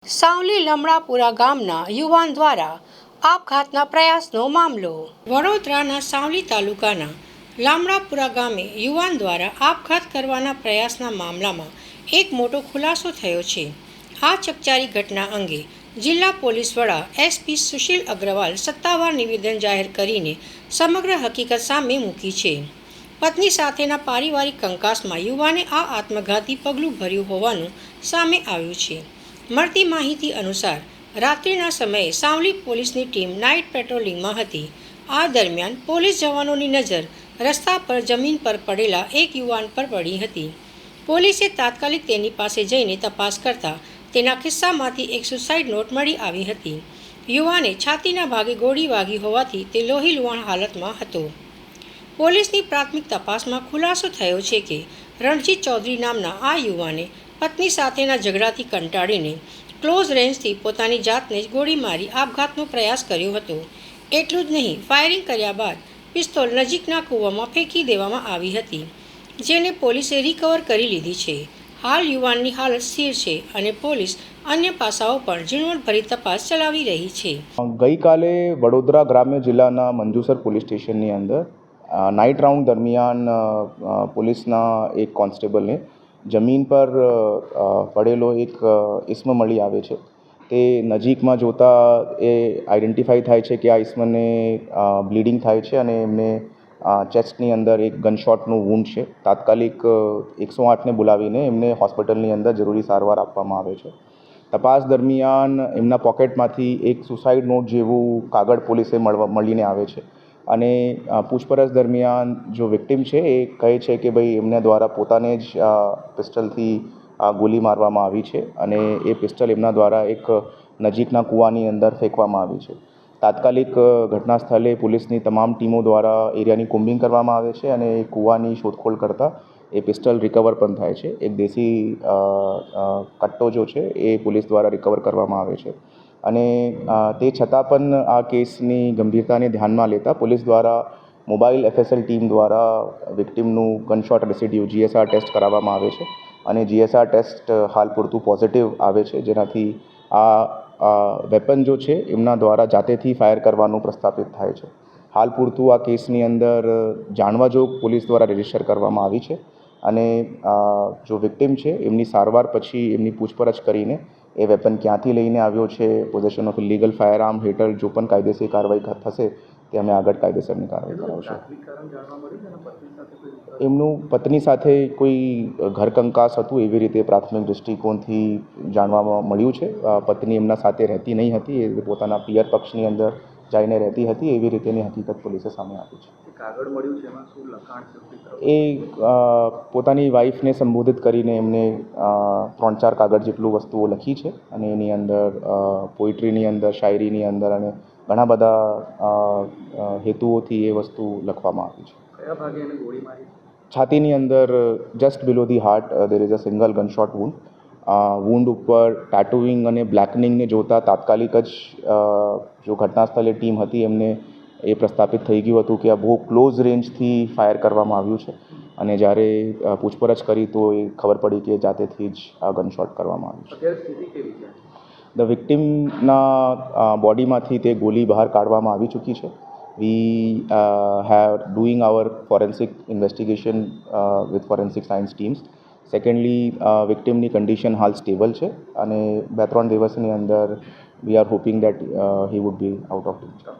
સાવલી લમણાપુરા ગામના યુવાન દ્વારા આપઘાતના પ્રયાસનો મામલો. વડોદરાના સાવલી તાલુકાના લમણાપુરા ગામે યુવાન દ્વારા આપઘાત કરવાના પ્રયાસના મામલામાં એક મોટો ખુલાસો થયો છે. આ ચકચારી ઘટના અંગે જિલ્લા પોલીસ વડા SP સુશીલ અગ્રવાલ સત્તાવાર નિવેદન જાહેર કરીને સમગ્ર હકીકત સામે મૂકી છે. પત્ની સાથેના પારિવારિક કંકાસમાં યુવાને આ આત્મઘાતી પગલું ભર્યું હોવાનું સામે આવ્યું છે. મળતી માહિતી અનુસાર રાત્રિના સમયે સાવલી પોલીસની ટીમ નાઇટ પેટ્રોલિંગમાં હતી. આ દરમિયાન પોલીસ જવાનોની નજર રસ્તા પર જમીન પર પડેલા એક યુવાન પર પડી હતી. પોલીસે તાત્કાલિક તેની પાસે જઈને તપાસ કરતા તેના ખિસ્સામાંથી એક સુસાઇડ નોટ મળી આવી હતી. યુવાને છાતીના ભાગે ગોળી વાગી હોવાથી તે લોહીલુહાણ હાલતમાં હતો. પોલીસની પ્રાથમિક તપાસમાં ખુલાસો થયો છે કે રણજીત ચૌધરી નામના આ યુવાને પત્ની સાથેના ઝઘડાથી કંટાળીને ક્લોઝ રેન્જથી પોતાની જાતને જ ગોળી મારી આપઘાતનો પ્રયાસ કર્યો હતો. એટલું જ નહીં, ફાયરિંગ કર્યા બાદ પિસ્તોલ નજીકના કૂવામાં ફેંકી દેવામાં આવી હતી, જેને પોલીસે રિકવર કરી લીધી છે. હાલ યુવાનની હાલત સ્થિર છે અને પોલીસ અન્ય પાસાઓ પર ઝીણવટભરી તપાસ ચલાવી રહી છે. ગઈકાલે વડોદરા ગ્રામ્ય જિલ્લાના મંજુસર પોલીસ સ્ટેશનની અંદર નાઇટ રાઉન્ડ દરમિયાન પોલીસના એક કોન્સ્ટેબલને જમીન પર પડેલો એક ઇસમ મળી આવે છે. તે નજીકમાં જોતાં એ આઈડેન્ટિફાઈ થાય છે કે આ ઇસમને બ્લીડિંગ થાય છે અને એમને ચેસ્ટની અંદર એક ગનશોટનું વૂન્ડ છે. તાત્કાલિક 108ને બોલાવીને એમને હોસ્પિટલની અંદર જરૂરી સારવાર આપવામાં આવે છે. તપાસ દરમિયાન એમના પોકેટમાંથી એક સુસાઇડ નોટ જેવું કાગળ પોલીસે મળીને આવે છે અને પૂછપરછ દરમિયાન જો વિક્ટિમ છે એ કહે છે કે ભાઈ એમના દ્વારા પોતાને જ પિસ્ટલથી ગોળી મારવામાં આવી છે અને એ પિસ્ટલ એમના દ્વારા એક નજીકના કૂવાની અંદર ફેંકવામાં આવી છે. તાત્કાલિક ઘટના સ્થળે પોલીસની તમામ ટીમો દ્વારા એરિયાની કોમ્બિંગ કરવામાં આવે છે અને એ કૂવાની શોધખોળ કરતાં એ પિસ્ટલ રિકવર પણ થાય છે. એક દેશી કટ્ટો જો છે એ પોલીસ દ્વારા રિકવર કરવામાં આવે છે અને તે છતાં પણ આ કેસની ગંભીરતાને ધ્યાનમાં લેતા પોલીસ દ્વારા મોબાઈલ FSL ટીમ દ્વારા વિક્ટિમનું ગનશોટ રેસિડ્યુ GSR ટેસ્ટ કરાવવામાં આવે છે અને GSR ટેસ્ટ હાલ પૂરતું પોઝિટિવ આવે છે, જેનાથી આ વેપન જો છે એમના દ્વારા જાતેથી ફાયર કરવાનું પ્રસ્થાપિત થાય છે. હાલ પૂરતું આ કેસની અંદર જાણવા જોગ પોલીસ દ્વારા રજીસ્ટર કરવામાં આવી છે અને જો વિક્ટિમ છે એમની સારવાર પછી એમની પૂછપરછ કરીને એ વેપન ક્યાંથી લઈને આવ્યો છે, possession of illegal fire arm હેઠળ જો પણ કાયદેસર કાર્યવાહી થશે તે અમે આગળ કાયદેસરની કાર્યવાહી કરાવશું. એમનું પત્ની સાથે કોઈ ઘર કંકાસ હતું એવી રીતે પ્રાથમિક દૃષ્ટિકોણથી જાણવામાં મળ્યું છે. પત્ની એમના સાથે રહેતી નહીં હતી, એ પોતાના પિયર પક્ષની અંદર જઈને રહેતી હતી, એવી રીતેની હકીકત પોલીસે સામે આપી છે. કાગળ મળ્યું છે એમાં શું લખાણ છે? એ પોતાની વાઈફને સંબોધિત કરીને એમને 3-4 કાગળ જેટલું વસ્તુઓ લખી છે અને એની અંદર પોઇટ્રીની અંદર, શાયરીની અંદર અને ઘણા બધા હેતુઓથી એ વસ્તુ લખવામાં આવી છે. કયા ભાગે એને ગોળી મારી? છાતીની અંદર just below the heart there is a single gunshot wound. Wound ઉપર ટેટુઇંગ અને બ્લેકનિંગને જોતાં તાત્કાલિક જ જો ઘટના સ્થળે ટીમ હતી એમને એ પ્રસ્થાપિત થઈ ગયું હતું કે આ બહુ ક્લોઝ રેન્જથી ફાયર કરવામાં આવ્યું છે અને જ્યારે પૂછપરછ કરી તો એ ખબર પડી કે જાતેથી જ આ ગનશોટ કરવામાં આવ્યું છે. અત્યારે સ્થિતિ કેવી છે? ધ વિક્ટિમના બોડીમાંથી તે ગોળી બહાર કાઢવામાં આવી ચૂકી છે. We have doing our forensic investigation with forensic science teams. Secondly વિક્ટિમની કન્ડિશન હાલ સ્ટેબલ છે અને 2-3 દિવસની અંદર we are hoping that he would be out of danger.